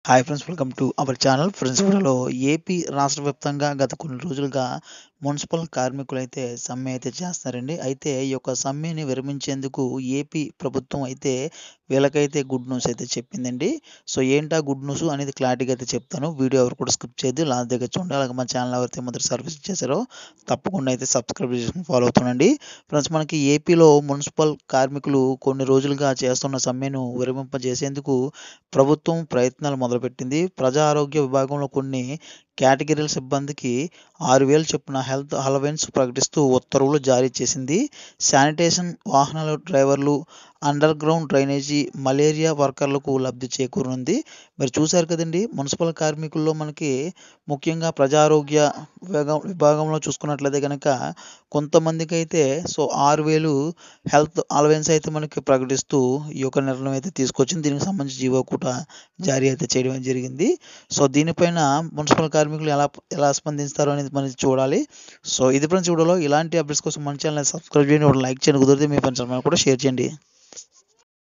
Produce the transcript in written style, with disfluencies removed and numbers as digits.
Hi friends, welcome to our channel. Friends, వీడియోలో AP రాష్ట్ర వ్యాప్తంగా గత కొన్ని రోజులుగా మున్సిపల్ కార్మికులు అయితే సమ్మె అయితే చేస్తున్నారండి. అయితే ఈ యొక్క సమ్మెని విరమించేందుకు ఏపీ ప్రభుత్వం అయితే వీళ్ళకైతే గుడ్ న్యూస్ అయితే చెప్పిందండి. సో ఏంటా గుడ్ న్యూస్ అనేది క్లారిటీగా అయితే చెప్తాను. వీడియో ఎవరు కూడా స్కిప్ చేయొద్దు, లాస్ట్ దగ్గర చూడండి. అలాగే మా ఛానల్ ఎవరైతే మొదటిసారి విజిట్ చేశారో తప్పకుండా అయితే సబ్స్క్రైబ్ చేసుకుని ఫాలో అవుతుండండి. ఫ్రెండ్స్, మనకి ఏపీలో మున్సిపల్ కార్మికులు కొన్ని రోజులుగా చేస్తున్న సమ్మెను విరమింపజేసేందుకు ప్రభుత్వం ప్రయత్నాలు మొదలుపెట్టింది. ప్రజా ఆరోగ్య విభాగంలో కొన్ని కేటగిరీల సిబ్బందికి 6,000 చొప్పున హెల్త్ అలవెన్స్ ప్రకటిస్తూ ఉత్తర్వులు జారీ చేసింది. శానిటేషన్ వాహనాల డ్రైవర్లు, అండర్ గ్రౌండ్ డ్రైనేజీ, మలేరియా వర్కర్లకు లబ్ధి చేకూరనుంది. మీరు చూశారు కదండి, మున్సిపల్ కార్మికుల్లో మనకి ముఖ్యంగా ప్రజారోగ్య విభాగంలో చూసుకున్నట్లయితే కనుక కొంతమందికి అయితే 6,000 హెల్త్ అలవెన్స్ అయితే మనకి ప్రకటిస్తూ ఈ యొక్క నిర్ణయం అయితే తీసుకొచ్చింది. దీనికి సంబంధించి జీవో కూడా జారీ అయితే చేయడం జరిగింది. సో దీనిపైన మున్సిపల్ కార్మికులు ఎలా ఎలా స్పందిస్తారు అనేది మనం చూడాలి. సో ఇది ఫ్రెండ్స్, వీడియోలో ఇలాంటి అప్డేట్స్ కోసం మన ఛానల్ సబ్స్క్రైబ్ చేయండి, లైక్ చేయండి, కుదిరితే మీ ఫ్రెండ్స్ కూడా షేర్ చేయండి.